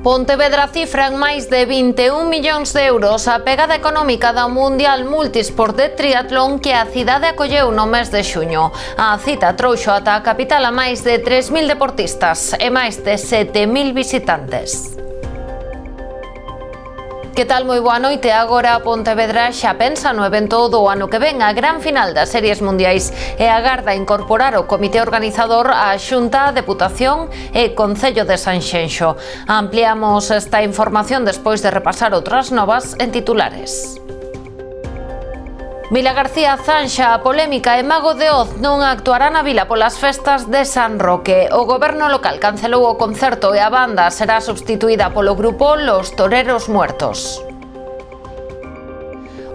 Pontevedra cifra en máis de 21 millóns de euros a pegada económica da Mundial Multisport de Triatlón que a cidade acolleu no mes de xuño. A cita trouxo ata a capital a máis de 3.000 deportistas e máis de 7.000 visitantes. Que tal? Moi boa noite. Agora Pontevedra xa pensa no evento do ano que ven, a gran final das Series Mundiais, e agarda incorporar o comité organizador a Xunta, Deputación e Concello de Sanxenxo. Ampliamos esta información despois de repasar outras novas en titulares. Vilagarcía zanxa a polémica e Mago de Oz non actuará na vila polas festas de San Roque. O goberno local cancelou o concerto e a banda será substituída polo grupo Los Toreros Muertos.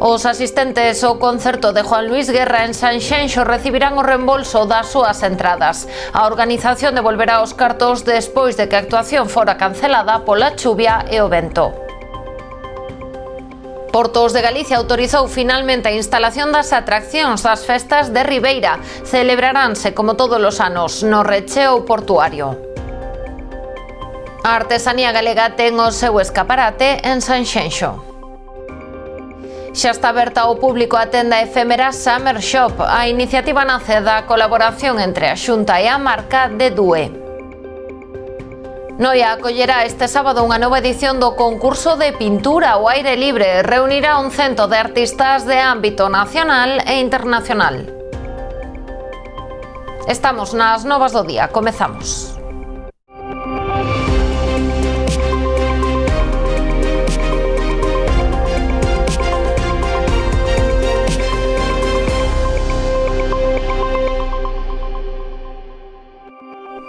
Os asistentes ao concerto de Juan Luis Guerra en Sanxenxo recibirán o reembolso das súas entradas. A organización devolverá os cartos despois de que a actuación fora cancelada pola chuvia e o vento. Portos de Galicia autorizou finalmente a instalación das atraccións das festas de Ribeira. Celebraránse, como todos os anos, no recheo portuario. A artesanía galega ten o seu escaparate en Sanxenxo. Xa está aberta ao público a tenda efémera Summer Shop. A iniciativa nace da colaboración entre a Xunta e a marca de Due. Noia acollerá este sábado unha nova edición do concurso de pintura ao aire libre. Reunirá un cento de artistas de ámbito nacional e internacional. Estamos nas novas do día. Comezamos.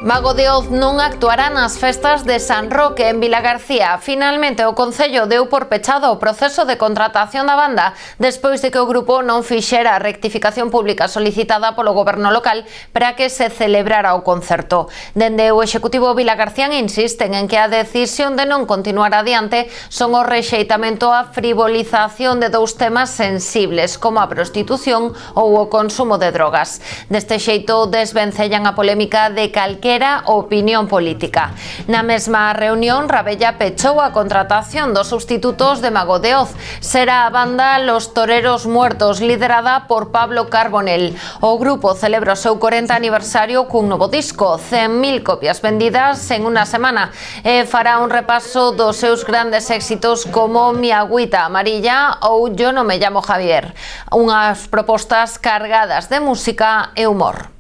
Mago de Oz non actuará nas festas de San Roque en Vilagarcía. Finalmente, o Concello deu por pechado o proceso de contratación da banda despois de que o grupo non fixera a rectificación pública solicitada polo goberno local para que se celebrara o concerto. Dende o Executivo vilagarcián insisten en que a decisión de non continuar adiante son o rexeitamento á frivolización de dous temas sensibles como a prostitución ou o consumo de drogas. Deste xeito desvencellan a polémica de calquera opinión política. Na mesma reunión, Rabella pechou a contratación dos sustitutos de Mago de Oz. Será a banda Los Toreros Muertos, liderada por Pablo Carbonell. O grupo celebra o seu 40 aniversario cun novo disco, 100.000 copias vendidas en unha semana, e fará un repaso dos seus grandes éxitos como Mi Agüita Amarilla ou Yo no me llamo Javier. Unhas propostas cargadas de música e humor.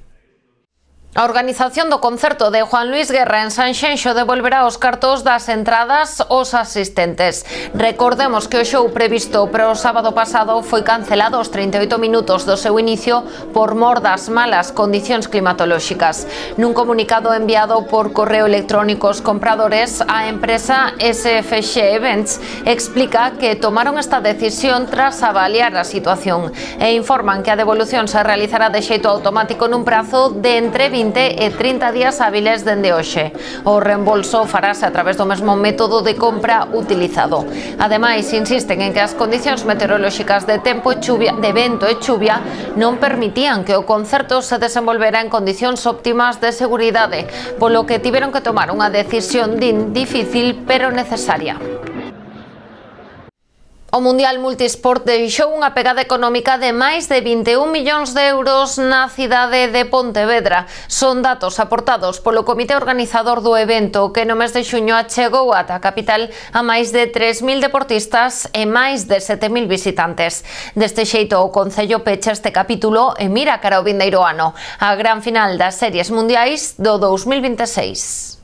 A organización do concerto de Juan Luis Guerra en Sanxenxo devolverá os cartos das entradas aos asistentes. Recordemos que o show previsto para o sábado pasado foi cancelado aos 38 minutos do seu inicio por mor das malas condicións climatolóxicas. Nun comunicado enviado por correo electrónico aos compradores, a empresa SFX Events explica que tomaron esta decisión tras avaliar a situación e informan que a devolución se realizará de xeito automático nun prazo de entre 20 e 30 días hábiles dende hoxe. O reembolso farase a través do mesmo método de compra utilizado. Ademais, insisten en que as condicións meteorolóxicas de tempo e chuvia, de vento e chuvia non permitían que o concerto se desenvolvera en condicións óptimas de seguridade, polo que tiveron que tomar unha decisión difícil pero necesaria. O Mundial Multisport deixou unha pegada económica de máis de 21 millóns de euros na cidade de Pontevedra. Son datos aportados polo comité organizador do evento, que no mes de xuño achegou ata a capital a máis de 3.000 deportistas e máis de 7.000 visitantes. Deste xeito, o Concello pecha este capítulo e mira cara ao vindeiro ano, a gran final das Series Mundiais do 2026.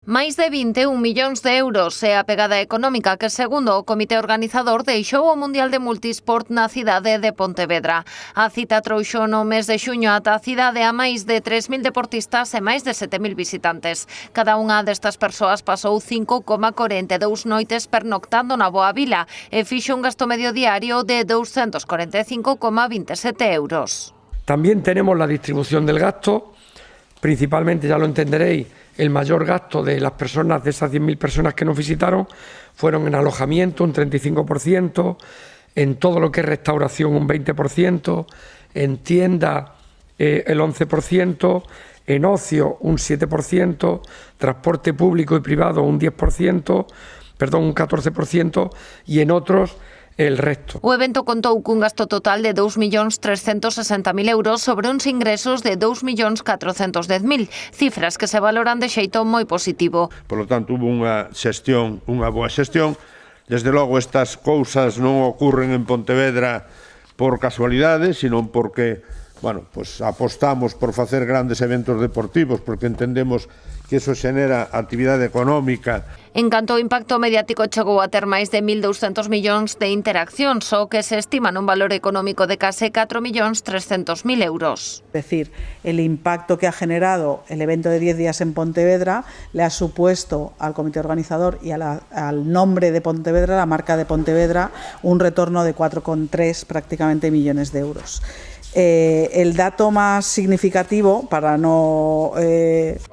Máis de 21 millóns de euros é a pegada económica que, segundo o comité organizador, deixou o Mundial de Multisport na cidade de Pontevedra. A cita trouxo no mes de xuño ata a cidade a máis de 3.000 deportistas e máis de 7.000 visitantes. Cada unha destas persoas pasou 5,42 noites pernoctando na Boa Vila e fixo un gasto medio diario de 245,27 euros. También tenemos la distribución del gasto, principalmente, ya lo entenderéis, el mayor gasto de las personas, de esas 10.000 personas que nos visitaron, fueron en alojamiento un 35%, en todo lo que es restauración un 20%, en tienda el 11%, en ocio un 7%, transporte público y privado un 10%, perdón, un 14%, y en otros el resto. O evento contou cun gasto total de 2.360.000 euros sobre uns ingresos de 2.410.000, cifras que se valoran de xeito moi positivo. Por lo tanto, hubo unha boa xestión. Desde logo, estas cousas non ocurren en Pontevedra por casualidade, sino porque, bueno, pues apostamos por facer grandes eventos deportivos, porque entendemos que eso xenera actividade económica. En canto ao impacto mediático, chegou a ter máis de 1.200 millóns de interaccións, o que se estima nun valor económico de case 4.300.000 euros. Es decir, el impacto que ha generado el evento de 10 días en Pontevedra le ha supuesto al comité organizador y al nombre de Pontevedra, la marca de Pontevedra, un retorno de 4,3 prácticamente millones de euros. El dato más significativo para no...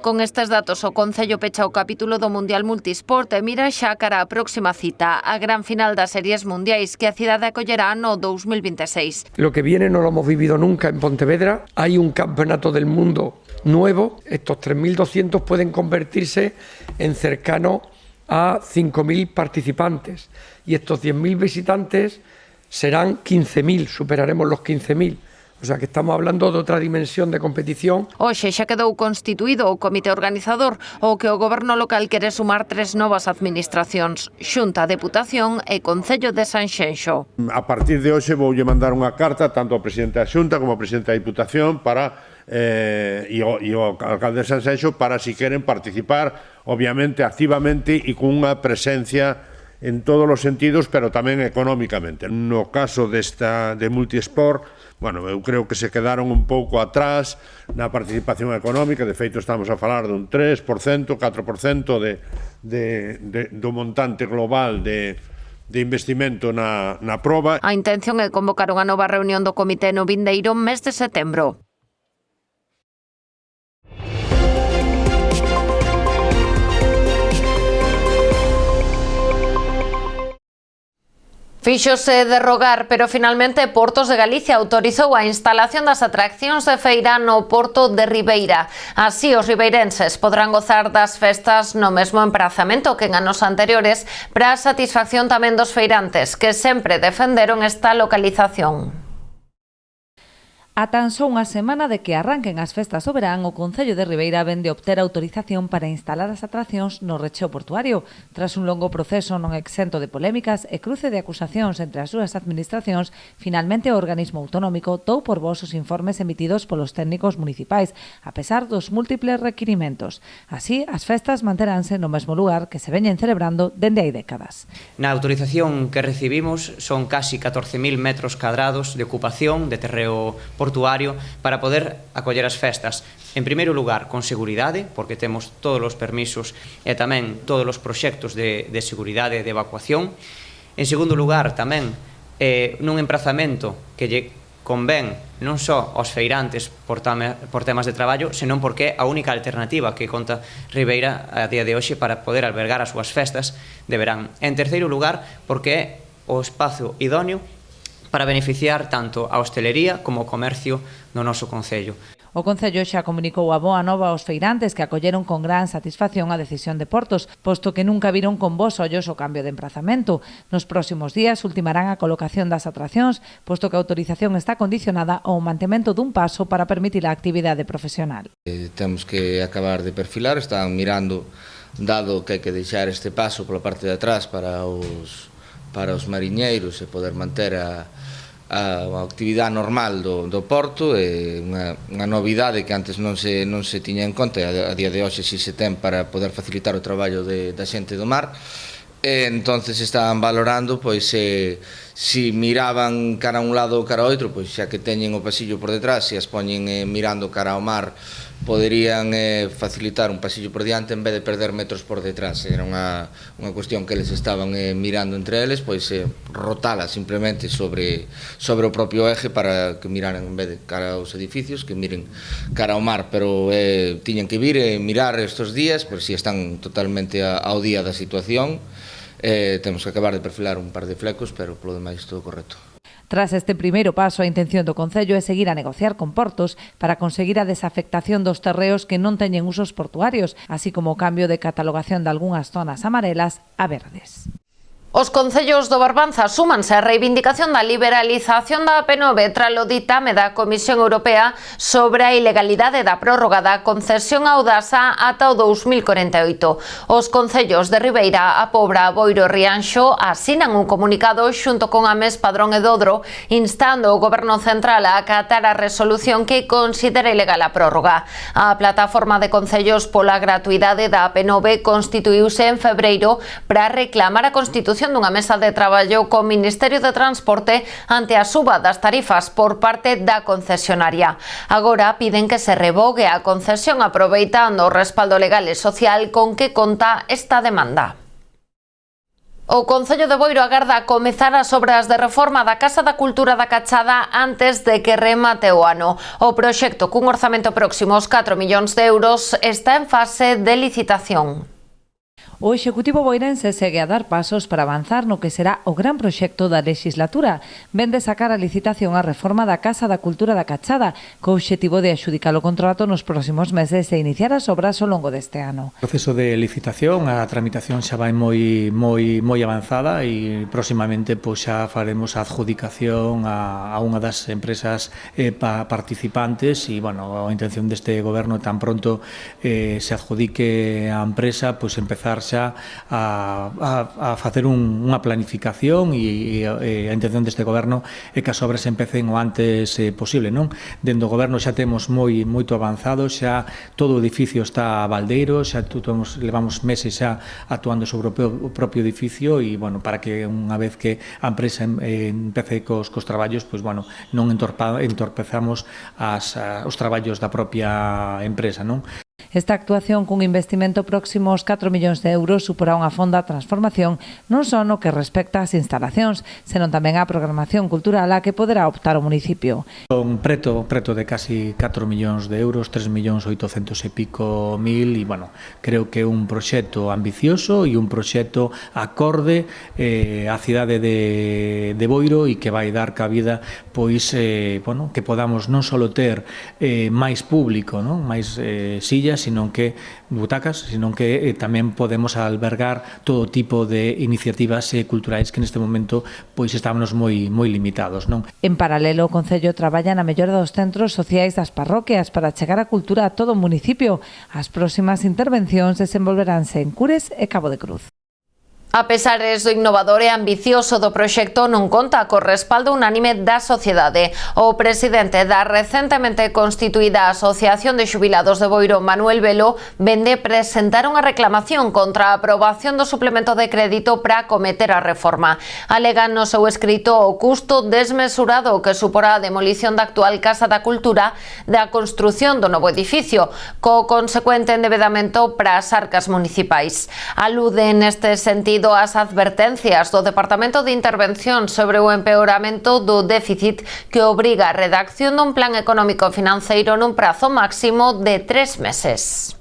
Con estes datos, o Concello pecha o capítulo do Mundial Multisport e mira xa cara a próxima cita, a gran final das series mundiais que a cidade acollerá no 2026. Lo que viene no lo hemos vivido nunca en Pontevedra. Hay un campeonato del mundo nuevo. Estos 3.200 pueden convertirse en cercano a 5.000 participantes. Y estos 10.000 visitantes serán 15.000, superaremos los 15.000. O sea que estamos hablando de outra dimensión de competición. Hoxe xa quedou constituído o comité organizador, ao que o goberno local quere sumar 3 novas administracións: Xunta, Deputación e Concello de Sanxenxo. A partir de hoxe voulle mandar unha carta tanto ao presidente da Xunta como ao presidente da Diputación e ao alcalde de Sanxenxo para si queren participar, obviamente, activamente e cunha presencia en todos os sentidos, pero tamén económicamente. No caso de Multisport, bueno, eu creo que se quedaron un pouco atrás na participación económica. De feito, estamos a falar dun 3%, 4% do montante global de investimento na proba. A intención é convocar unha nova reunión do comité no vindeiro mes de setembro. Fíxose derrogar, pero finalmente Portos de Galicia autorizou a instalación das atraccións de feira no Porto de Ribeira. Así, os ribeirenses poderán gozar das festas no mesmo emprazamento que en anos anteriores, para a satisfacción tamén dos feirantes, que sempre defenderon esta localización. A tan só unha semana de que arranquen as festas do verán, o Concello de Ribeira vén de obter autorización para instalar as atraccións no recheo portuario. Tras un longo proceso non exento de polémicas e cruce de acusacións entre as súas administracións, finalmente o organismo autonómico dou por vos os informes emitidos polos técnicos municipais, a pesar dos múltiples requirimentos. Así, as festas manteránse no mesmo lugar que se veñen celebrando dende hai décadas. Na autorización que recibimos son casi 14.000 metros cadrados de ocupación de terreo portuario para poder acoller as festas. En primeiro lugar, con seguridade, porque temos todos os permisos e tamén todos os proxectos de seguridade e de evacuación. En segundo lugar, tamén nun emprazamento que lle convén non só aos feirantes por temas de traballo, senón porque é a única alternativa que conta Ribeira a día de hoxe para poder albergar as súas festas de verán. En terceiro lugar, porque é o espazo idóneo para beneficiar tanto a hostelería como o comercio no noso concello. O Concello xa comunicou a boa nova aos feirantes que acolleron con gran satisfacción a decisión de Portos, posto que nunca viron con bons ollos o cambio de emprazamento. Nos próximos días ultimarán a colocación das atraccións, posto que a autorización está condicionada ao mantemento dun paso para permitir a actividade profesional. Temos que acabar de perfilar, están mirando, dado que hai que deixar este paso pola parte de atrás para os mariñeiros e poder manter a actividade normal do porto, é unha novidade que antes non se tiña en conta, a día de hoxe si se ten para poder facilitar o traballo da xente do mar. Entonces estaban valorando pois si miraban cara a un lado ou cara ao outro, pois xa que teñen o pasillo por detrás, se as poñen mirando cara ao mar, poderían facilitar un pasillo por diante en vez de perder metros por detrás. Era unha cuestión que eles estaban mirando entre eles, pois rotala simplemente sobre o propio eje para que miraran en vez de cara aos edificios, que miren cara ao mar, pero tiñen que vir e mirar estes días, por si están totalmente ao día da situación. Temos que acabar de perfilar un par de flecos, pero polo demais todo correcto. Tras este primeiro paso, a intención do Concello é seguir a negociar con Portos para conseguir a desafectación dos terreos que non teñen usos portuarios, así como o cambio de catalogación de algunhas zonas amarelas a verdes. Os concellos do Barbanza súmanse á reivindicación da liberalización da AP9 tralo ditame da Comisión Europea sobre a ilegalidade da prórroga da concesión a Audasa ata o 2048. Os concellos de Ribeira, A Pobra, Boiro e Rianxo asinan un comunicado xunto con Ames, Padrón e Dodro instando o Goberno Central a acatar a resolución que considera ilegal a prórroga. A plataforma de concellos pola gratuidade da AP9 constituíuse en febreiro para reclamar a constitución dunha mesa de traballo co Ministerio de Transporte ante a suba das tarifas por parte da concesionaria. Agora piden que se revogue a concesión aproveitando o respaldo legal e social con que conta esta demanda. O Concello de Boiro agarda comezar as obras de reforma da Casa da Cultura da Cachada antes de que remate o ano. O proxecto, cun orzamento próximo aos 4 millóns de euros, está en fase de licitación. O Executivo boirense segue a dar pasos para avanzar no que será o gran proxecto da legislatura. Ven de sacar a licitación a reforma da Casa da Cultura da Cachada, co obxectivo de adxudicar o contrato nos próximos meses e iniciar as obras ao longo deste ano. O proceso de licitación, a tramitación xa vai moi avanzada e próximamente xa faremos a adjudicación a unha das empresas participantes e, a intención deste goberno tan pronto se adjudique a empresa, empezar xa a facer unha planificación e a intención deste goberno é que as obras empecen o antes posible, non? Dende o goberno xa temos moito avanzado, xa todo o edificio está a baldeiro, xa levamos meses xa actuando sobre o propio edificio e, para que unha vez que a empresa empece cos traballos, non entorpezamos os traballos da propia empresa, non? Esta actuación cun investimento próximo aos 4 millóns de euros suporá unha fonda transformación non só no que respecta ás instalacións, senón tamén á programación cultural a que poderá optar o municipio. Son preto de casi 4 millóns de euros, 3 millóns 800 e pico mil e, creo que é un proxecto ambicioso e un proxecto acorde á cidade de Boiro e que vai dar cabida que podamos non só ter máis público, máis sillas, sino que butacas, sino que tamén podemos albergar todo tipo de iniciativas culturais que neste momento estábamos moi limitados, non? En paralelo, o Concello traballa na mellora dos centros sociais das parroquias para chegar a cultura a todo o municipio. As próximas intervencións desenvolveránse en Cures e Cabo de Cruz. A pesares do innovador e ambicioso do proxecto, non conta co respaldo unánime da sociedade. O presidente da recentemente constituída Asociación de Xubilados de Boiro, Manuel Velo, vende presentar unha reclamación contra a aprobación do suplemento de crédito para acometer a reforma. Alegan no seu escrito o custo desmesurado que suporá a demolición da actual Casa da Cultura da construción do novo edificio, co consecuente endebedamento para as arcas municipais. Alude neste sentido as advertencias do Departamento de Intervención sobre o empeoramento do déficit que obriga a redacción dun plan económico financeiro nun prazo máximo de 3 meses.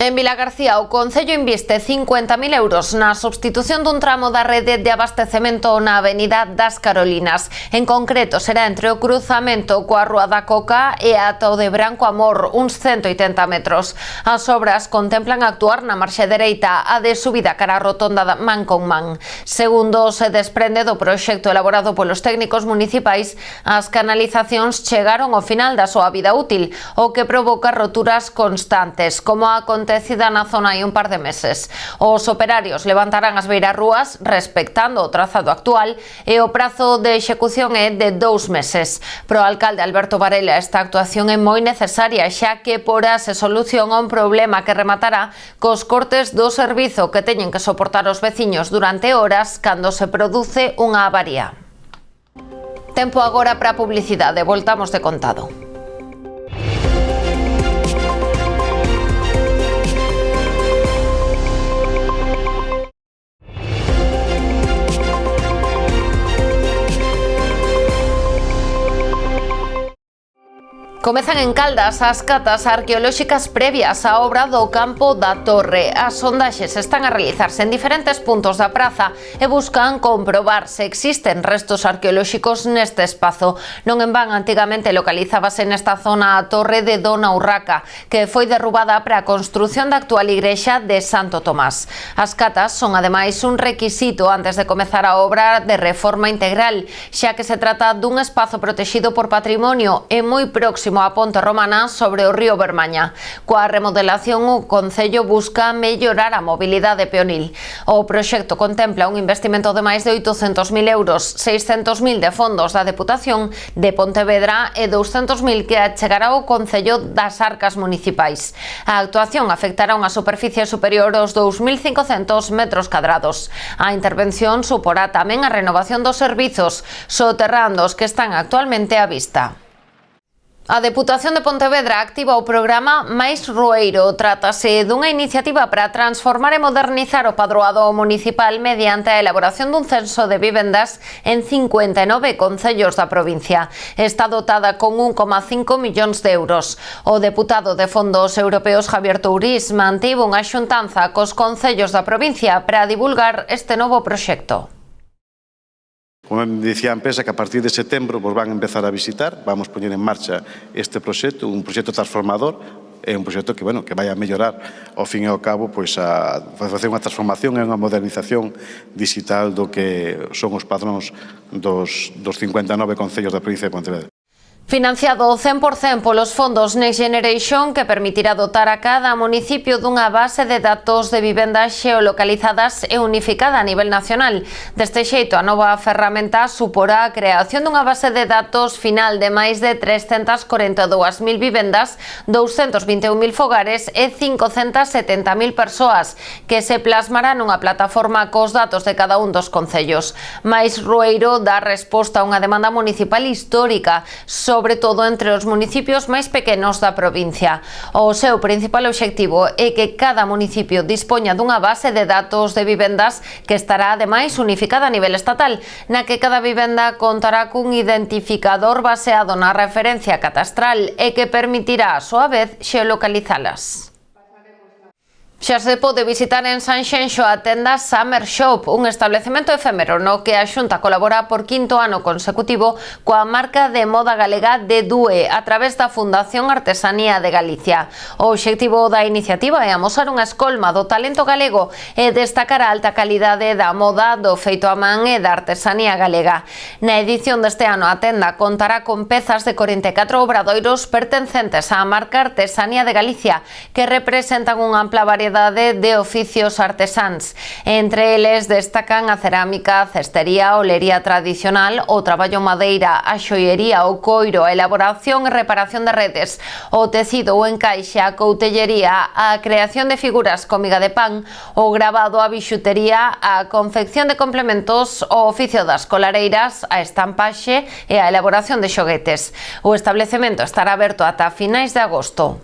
En Vilagarcía, o Concello inviste 50.000 euros na substitución dun tramo da rede de abastecemento na Avenida das Carolinas. En concreto, será entre o cruzamento coa Rúa da Coca e ata o de Branco Amor, uns 180 metros. As obras contemplan actuar na marxe dereita, a de subida cara a rotonda man con man. Segundo se desprende do proxecto elaborado polos técnicos municipais, as canalizacións chegaron ao final da súa vida útil, o que provoca roturas constantes, como acontecida na zona hai un par de meses. Os operarios levantarán as beirarrúas respectando o trazado actual e o prazo de execución é de 2 meses. Pro alcalde Alberto Varela, esta actuación é moi necesaria, xa que porá se solución a un problema que rematará cos cortes do servizo que teñen que soportar os veciños durante horas cando se produce unha avaría. Tempo agora para a publicidade, voltamos de contado. Comezan en Caldas as catas arqueolóxicas previas á obra do campo da Torre. As sondaxes están a realizarse en diferentes puntos da praza e buscan comprobar se existen restos arqueolóxicos neste espazo. Non en van, antigamente localizábase nesta zona a Torre de Dona Urraca, que foi derrubada para a construción da actual igrexa de Santo Tomás. As catas son ademais un requisito antes de comezar a obra de reforma integral, xa que se trata dun espazo protexido por patrimonio e moi próximo a Ponte Romana sobre o río Bermaña. Coa remodelación, o Concello busca mellorar a mobilidade peonil. O proxecto contempla un investimento de máis de 800.000 euros, 600.000 de fondos da Deputación de Pontevedra e 200.000 que achegará o Concello das arcas municipais. A actuación afectará unha superficie superior aos 2.500 metros cadrados. A intervención suporá tamén a renovación dos servizos soterrandos que están actualmente á vista. A Deputación de Pontevedra activa o programa Mais Rueiro. Trátase dunha iniciativa para transformar e modernizar o padroado municipal mediante a elaboración dun censo de vivendas en 59 concellos da provincia. Está dotada con 1,5 millóns de euros. O deputado de Fondos Europeos Javier Tourís mantivo unha xuntanza cos concellos da provincia para divulgar este novo proxecto. Como dicía a empresa, que a partir de setembro vos van a empezar a visitar, vamos poñer en marcha este proxecto, un proxecto transformador, é un proxecto que, que vai a mellorar ao fin e ao cabo, pois a facer unha transformación e unha modernización digital do que son os padróns dos 59 concellos da provincia de Pontevedra. Financiado 100% polos fondos Next Generation, que permitirá dotar a cada municipio dunha base de datos de vivendas xeolocalizadas e unificada a nivel nacional. Deste xeito, a nova ferramenta suporá a creación dunha base de datos final de máis de 342.000 vivendas, 221.000 fogares e 570.000 persoas, que se plasmará nunha plataforma cos datos de cada un dos concellos. Mais Rueiro dá resposta a unha demanda municipal histórica, sobre todo entre os municipios máis pequenos da provincia. O seu principal obxectivo é que cada municipio dispoña dunha base de datos de vivendas que estará ademais unificada a nivel estatal, na que cada vivenda contará cun identificador baseado na referencia catastral e que permitirá a súa vez xeolocalizalas. Xa se pode visitar en Sanxenxo a tenda Summer Shop, un establecemento efémero no que a Xunta colabora por quinto ano consecutivo coa marca de moda galega de Due a través da Fundación Artesanía de Galicia. O obxectivo da iniciativa é amosar unha escolma do talento galego e destacar a alta calidade da moda, do feito a man e da artesanía galega. Na edición deste ano a tenda contará con pezas de 44 obradoiros pertencentes á marca Artesanía de Galicia, que representan unha ampla variedade de oficios artesáns. Entre eles destacan a cerámica, a cestería, a olería tradicional, o traballo madeira, a xoiería, o coiro, a elaboración e reparación de redes, o tecido, o encaixe, a coutellería, a creación de figuras con miga de pan, o gravado, a bixutería, a confección de complementos, o oficio das colareiras, a estampaxe e a elaboración de xoguetes. O establecemento estará aberto ata finais de agosto.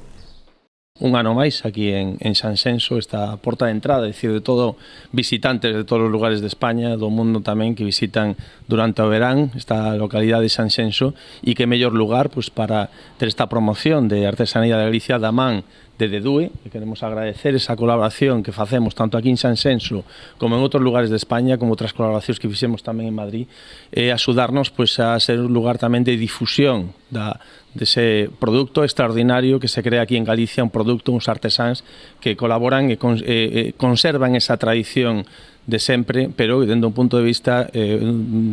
Un ano máis aquí en Sanxenxo, esta porta de entrada, é dicir, de todo visitantes de todos os lugares de España, do mundo tamén, que visitan durante o verán esta localidade de Sanxenxo, e que mellor lugar pois, para ter esta promoción de Artesanía de Galicia da man de Dedue, e queremos agradecer esa colaboración que facemos tanto aquí en Sanxenxo como en outros lugares de España, como outras colaboracións que fixemos tamén en Madrid, e axudarnos pois, a ser un lugar tamén de difusión dese produto extraordinario que se crea aquí en Galicia, un produto, uns artesáns que colaboran e conservan esa tradición de sempre, pero dende un punto de vista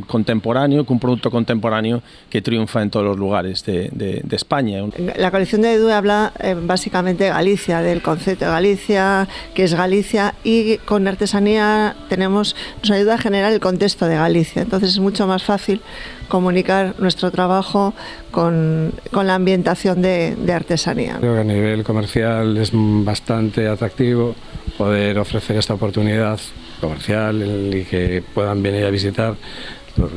contemporáneo, cun produto contemporáneo que triunfa en todos os lugares de España. La colección de Dedue habla básicamente de Galicia, del concepto de Galicia, que es Galicia, y con artesanía nos ayuda a generar el contexto de Galicia. Entonces es mucho más fácil comunicar nuestro trabajo con la ambientación de artesanía. Creo que a nivel comercial es bastante atractivo poder ofrecer esta oportunidad comercial y que puedan venir a visitar los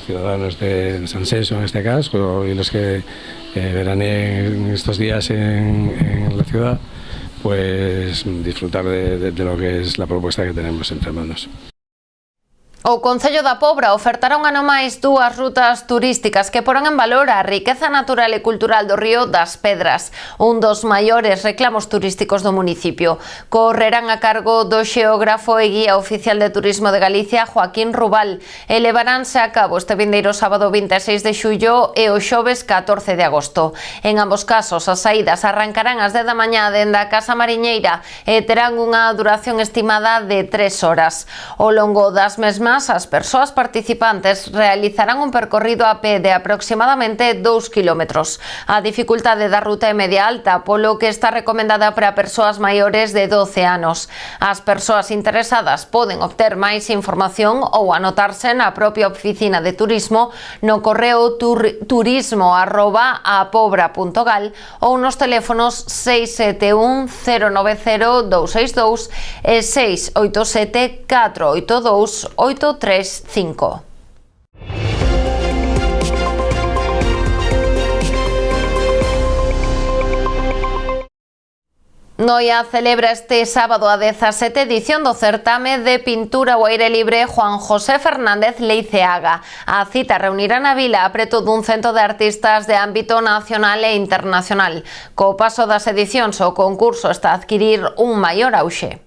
ciudadanos de Sanxenxo en este caso y los que veraneen estos días en la ciudad, pues disfrutar de lo que es la propuesta que tenemos entre manos. O Concello da Pobra ofertará un ano máis dúas rutas turísticas que porán en valor a riqueza natural e cultural do río das Pedras, un dos maiores reclamos turísticos do municipio. Correrán a cargo do xeógrafo e guía oficial de turismo de Galicia, Joaquín Rubal, e levaránse a cabo este vindeiro sábado 26 de xullo e o xoves 14 de agosto. En ambos casos, as saídas arrancarán ás 10 da mañá dende a Casa Mariñeira e terán unha duración estimada de 3 horas. Ao longo das mesmas, as persoas participantes realizarán un percorrido a pé de aproximadamente 2 kilómetros. A dificultade da ruta é media alta, polo que está recomendada para persoas maiores de 12 anos. As persoas interesadas poden obter máis información ou anotarse na propia oficina de turismo no correo turismo@apobra.gal ou nos teléfonos 671 090 262 e 687 482 835. Noia celebra este sábado a 17ª edición do certame de pintura ao aire libre Juan José Fernández Leiceaga. A cita reunirá na vila a preto dun cento de artistas de ámbito nacional e internacional. Co paso das edicións, o concurso está a adquirir un maior auxe.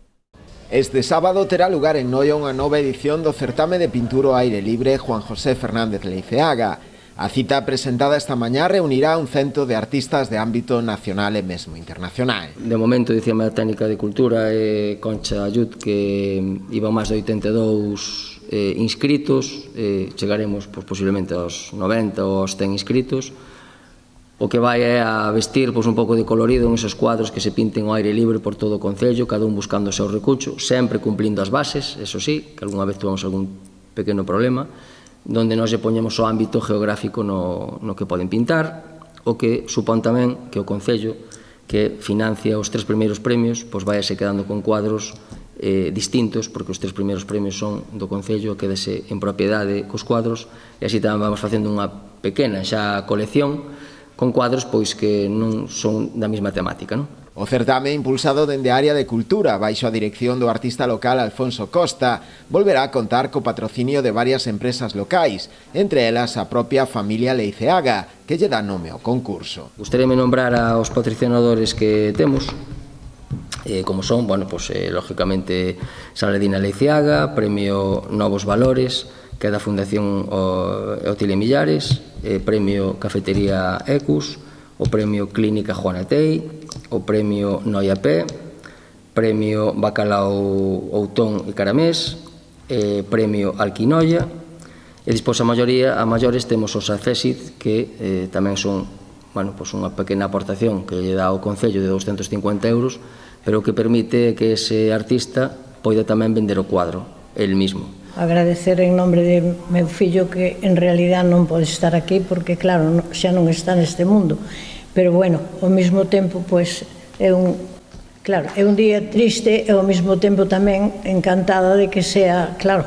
Este sábado terá lugar en Noia unha nova edición do certame de pintura ao aire libre Juan José Fernández Leiceaga. A cita presentada esta mañá reunirá un cento de artistas de ámbito nacional e mesmo internacional. De momento, dicíame a técnica de cultura e Concha Ayud que iba máis de 82 inscritos, chegaremos posiblemente aos 90 ou aos 100 inscritos. O que vai é a vestir un pouco de colorido en esos cuadros que se pinten ao aire libre por todo o concello, cada un buscando o seu recucho, sempre cumplindo as bases, eso sí, que algunha vez tuvamos algún pequeno problema, donde nós lle poñemos o ámbito geográfico no que poden pintar, o que supón tamén que o concello que financia os 3 primeiros premios, pois vaise quedando con cuadros distintos, porque os 3 primeiros premios son do concello, quedase en propiedade cos cuadros, e así tamén vamos facendo unha pequena xa colección con cuadros pois que non son da mesma temática, non? O certame, impulsado dende a área de cultura baixo a dirección do artista local Alfonso Costa, volverá a contar co patrocinio de varias empresas locais, entre elas a propia familia Leiceaga, que lle dá nome ao concurso. Gustaríame nombrar aos patrocinadores que temos, como son, lógicamente, Saladina Leiceaga, Premio Novos Valores, que é da Fundación Otilia Millares, Premio Cafetería Ecus, o Premio Clínica Juana Tei, o Premio Noia P, Premio Bacalao Outón e Caramés, Premio Alquinoia, e despois a maiores temos os Accesit, que tamén son unha pequena aportación que lle dá ao Concello de 250 euros, pero que permite que ese artista poida tamén vender o cuadro, el mismo. Agradecer en nombre de meu fillo que en realidad non pode estar aquí porque claro, xa non está neste mundo, pero bueno, ao mesmo tempo pois é un día triste e ao mesmo tempo tamén encantada de que sea, claro,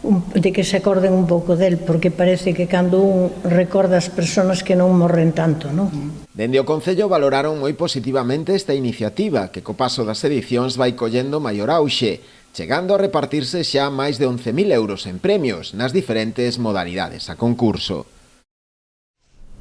de que se acorden un pouco del, porque parece que cando un recorda as persoas que non morren tanto, non? Dende o Concello valoraron moi positivamente esta iniciativa que co paso das edicións vai collendo maior auxe, chegando a repartirse xa máis de 11.000 euros en premios nas diferentes modalidades a concurso.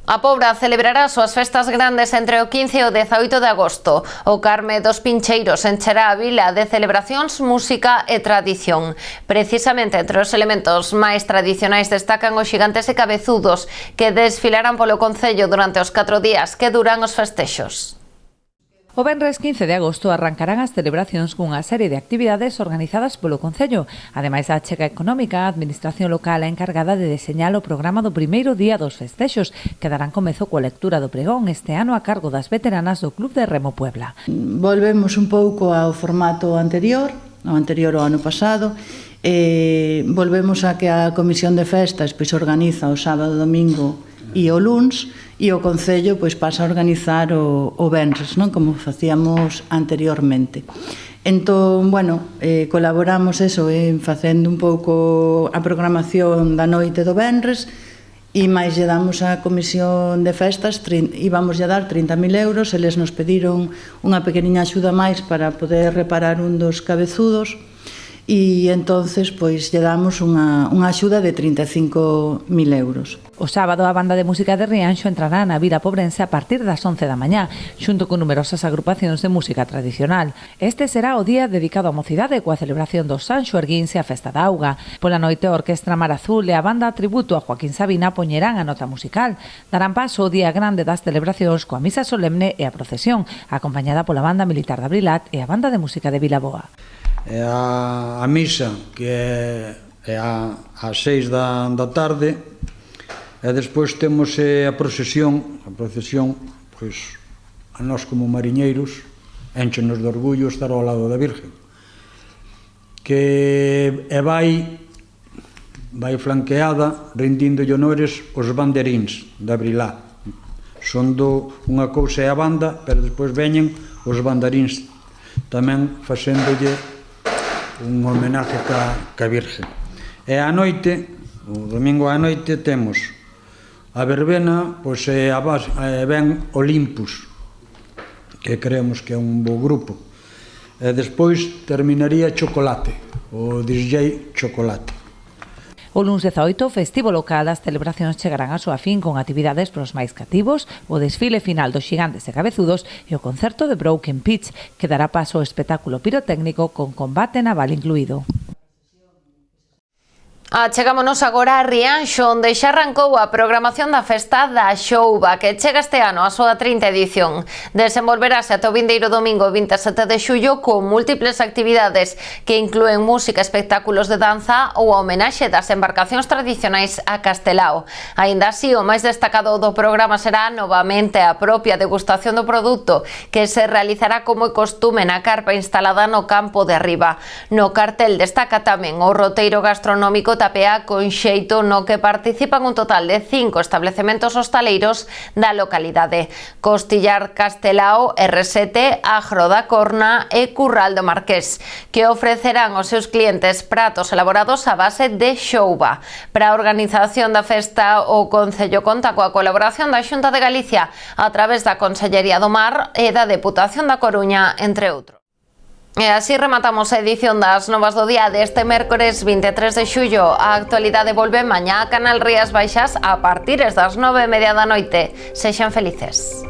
A Pobra celebrará as súas festas grandes entre o 15 e o 18 de agosto. O Carme dos Pincheiros encherá a vila de celebracións, música e tradición. Precisamente entre os elementos máis tradicionais destacan os xigantes e cabezudos que desfilarán polo concello durante os 4 días que duran os festexos. O venres 15 de agosto arrancarán as celebracións cunha serie de actividades organizadas polo Concello. Ademais da chega económica, a Administración local é encargada de deseñar o programa do primeiro día dos festexos, que darán comezo coa lectura do pregón este ano a cargo das veteranas do Club de Remo Puebla. Volvemos un pouco ao formato anterior ao ano pasado, volvemos a que a Comisión de Festas organiza o sábado, domingo e o luns, e o Concello pasa a organizar o venres, non? Como facíamos anteriormente. Entón, colaboramos facendo un pouco a programación da noite do venres e máis lle damos á Comisión de Festas, íbamos a dar 30.000 euros, eles nos pediron unha pequeniña axuda máis para poder reparar un dos cabezudos e entonces pois lle damos unha axuda de 35.000 euros. O sábado a banda de música de Rianxo entrará na Vila Pobrense a partir das 11 da mañá, xunto con numerosas agrupacións de música tradicional. Este será o día dedicado á mocidade coa celebración do San Xoerguíns e a Festa da Auga. Pola noite a Orquestra Mar Azul e a banda tributo a Joaquín Sabina poñerán a nota musical. Darán paso o día grande das celebracións coa misa solemne e a procesión, acompañada pola banda militar de Abrilat e a banda de música de Vilaboa. A misa, que é ás 6 da tarde, e despois temos a procesión, pois, a nós como mariñeiros, énchenos de orgullo estar ao lado da Virgen, que vai flanqueada rendindo honores os banderíns de Abrilat. Son unha cousa é a banda, pero despois veñen os banderíns tamén facéndolle un homenaje ca Virgen. E a noite, o domingo á noite, temos a verbena, pois ven Olympus, que creemos que é un bo grupo. E despois terminaría Chocolate, o DJ Chocolate. O luns 18, festivo local, as celebracións chegarán a súa fin con actividades pros máis cativos, o desfile final dos Xigantes e Cabezudos e o concerto de Broken Pitch, que dará paso ao espectáculo pirotécnico con combate naval incluído. Chegámonos agora a Rianxo, onde xa arrancou a programación da Festa da Xouba, que chega este ano a súa 30ª edición. Desenvolverase ata o vindeiro domingo 27 de xullo con múltiples actividades que inclúen música, espectáculos de danza ou a homenaxe das embarcacións tradicionais a Castelao. Aínda así, o máis destacado do programa será novamente a propia degustación do produto, que se realizará como é costume na carpa instalada no campo de arriba. No cartel destaca tamén o roteiro gastronómico Tapea con xeito no que participan un total de 5 establecementos hostaleiros da localidade: Costillar Castelao, R7, Agro da Corna e Curral do Marqués, que ofrecerán aos seus clientes pratos elaborados a base de xouba. Para a organización da festa, o Concello conta coa colaboración da Xunta de Galicia a través da Consellería do Mar e da Deputación da Coruña, entre outros. E así rematamos a edición das Novas do Día deste mércores 23 de xullo. A actualidade volve mañá a Canal Rías Baixas a partir das 9:30 da noite. Sexan felices.